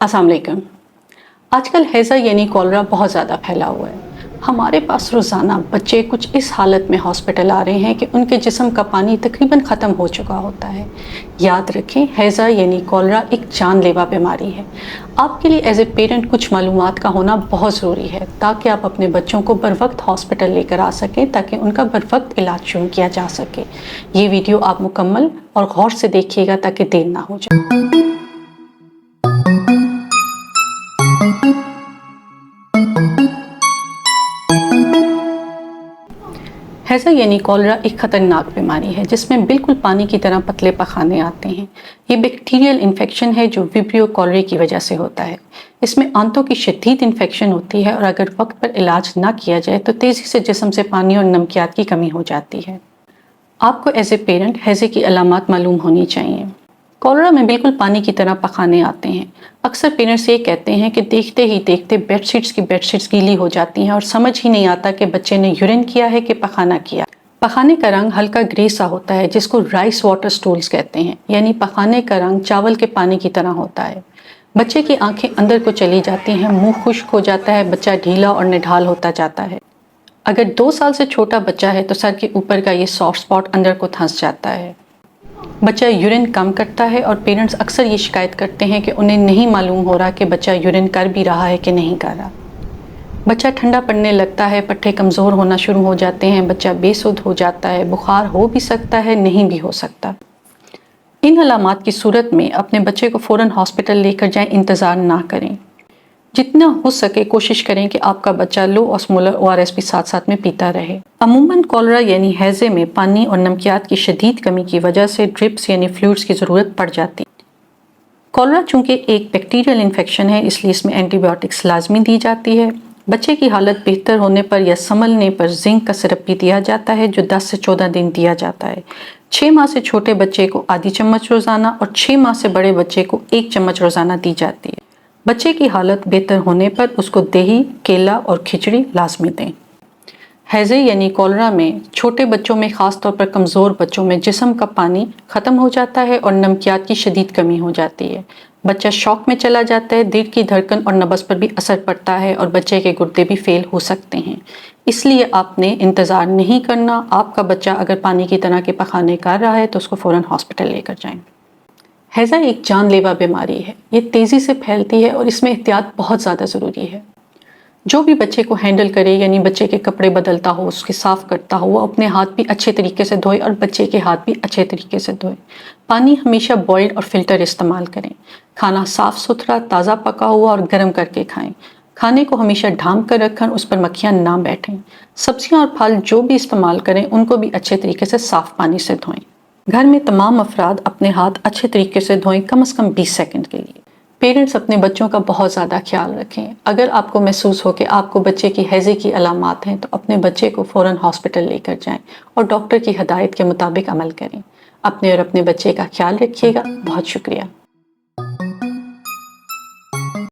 अस्सलाम वालेकुम। आजकल हैज़ा यानी कॉलरा बहुत ज़्यादा फैला हुआ है। हमारे पास रोज़ाना बच्चे कुछ इस हालत में हॉस्पिटल आ रहे हैं कि उनके जिस्म का पानी तकरीबन ख़त्म हो चुका होता है। याद रखें, हैज़ा यानी कॉलरा एक जानलेवा बीमारी है। आपके लिए एज ए पेरेंट कुछ मालूमात का होना बहुत ज़रूरी है ताकि आप अपने बच्चों को बर वक्त हॉस्पिटल लेकर आ सकें, ताकि उनका बर वक्त इलाज शुरू किया जा सके। ये वीडियो आप मुकम्मल और गौर से देखिएगा ताकि देर ना हो जाए। हैज़ा यानी कॉलरा एक ख़तरनाक बीमारी है जिसमें बिल्कुल पानी की तरह पतले पखाने आते हैं। ये बैक्टीरियल इन्फेक्शन है जो विब्रियो कॉलरे की वजह से होता है। इसमें आंतों की शदीद इन्फेक्शन होती है और अगर वक्त पर इलाज ना किया जाए तो तेज़ी से जिस्म से पानी और नमकियात की कमी हो जाती है। आपको एज ए पेरेंट हैज़े की अलामात मालूम होनी चाहिए। कॉलरा में बिल्कुल पानी की तरह पखाने आते हैं। अक्सर पेरेंट्स ये कहते हैं कि देखते ही देखते बेडशीट्स गीली हो जाती हैं और समझ ही नहीं आता कि बच्चे ने यूरिन किया है कि पखाना किया। पखाने का रंग हल्का ग्रे सा होता है जिसको राइस वाटर स्टूल्स कहते हैं, यानी पखाने का रंग चावल के पानी की तरह होता है। बच्चे की आंखें अंदर को चली जाती हैं, मुंह खुश्क हो जाता है, बच्चा ढीला और निढाल होता जाता है। अगर 2 साल से छोटा बच्चा है तो सर के ऊपर का ये सॉफ्ट स्पॉट अंदर को धंस जाता है। बच्चा यूरिन कम करता है और पेरेंट्स अक्सर ये शिकायत करते हैं कि उन्हें नहीं मालूम हो रहा कि बच्चा यूरिन कर भी रहा है कि नहीं कर रहा। बच्चा ठंडा पड़ने लगता है, पट्टे कमज़ोर होना शुरू हो जाते हैं, बच्चा बेसुध हो जाता है, बुखार हो भी सकता है, नहीं भी हो सकता। इन अलामात की सूरत में अपने बच्चे को फ़ौरन हॉस्पिटल लेकर जाएं, इंतज़ार ना करें। जितना हो सके कोशिश करें कि आपका बच्चा लो ऑस्मोलर ORS भी साथ साथ में पीता रहे। अमूमन कॉलरा यानी हैज़े में पानी और नमकियात की शदीद कमी की वजह से ड्रिप्स यानी फ्लूइड्स की ज़रूरत पड़ जाती है। कॉलरा चूँकि एक बैक्टीरियल इन्फेक्शन है इसलिए इसमें एंटीबायोटिक्स लाजमी दी जाती है। बच्चे की हालत बेहतर होने पर या संभलने पर जिंक का सिरप भी दिया जाता है जो 10 से 14 दिन दिया जाता है। 6 माह से छोटे बच्चे को आधी चम्मच रोज़ाना और 6 माह से बड़े बच्चे को 1 चम्मच रोज़ाना दी जाती है। बच्चे की हालत बेहतर होने पर उसको दही, केला और खिचड़ी लाजमी दें। हैज़े यानी कॉलरा में छोटे बच्चों में ख़ास तौर पर कमज़ोर बच्चों में जिस्म का पानी ख़त्म हो जाता है और नमकियात की शदीद कमी हो जाती है। बच्चा शॉक में चला जाता है, दिल की धड़कन और नब्ज़ पर भी असर पड़ता है और बच्चे के गुर्दे भी फेल हो सकते हैं। इसलिए आपने इंतज़ार नहीं करना। आपका बच्चा अगर पानी की तरह के पखाने कर रहा है तो उसको फ़ौरन हॉस्पिटल लेकर जाएं। हैज़ा एक जानलेवा बीमारी है, ये तेज़ी से फैलती है और इसमें एहतियात बहुत ज़्यादा ज़रूरी है। जो भी बच्चे को हैंडल करे यानी बच्चे के कपड़े बदलता हो, उसके साफ़ करता हो, वो अपने हाथ भी अच्छे तरीके से धोए और बच्चे के हाथ भी अच्छे तरीके से धोए। पानी हमेशा बॉइल्ड और फिल्टर इस्तेमाल करें। खाना साफ़ सुथरा, ताज़ा पका हुआ और गर्म करके खाएं। खाने को हमेशा ढांप कर रखें, उस पर मक्खियाँ ना बैठें। सब्जियाँ और फल जो भी इस्तेमाल करें उनको भी अच्छे तरीके से साफ़ पानी से धोएं। घर में तमाम अफराद अपने हाथ अच्छे तरीके से धोएं, कम से कम 20 सेकंड के लिए। पेरेंट्स अपने बच्चों का बहुत ज़्यादा ख्याल रखें। अगर आपको महसूस हो कि आपको बच्चे की हैज़े की अलामात हैं तो अपने बच्चे को फ़ौरन हॉस्पिटल लेकर जाएं और डॉक्टर की हदायत के मुताबिक अमल करें। अपने और अपने बच्चे का ख्याल रखिएगा। बहुत शुक्रिया।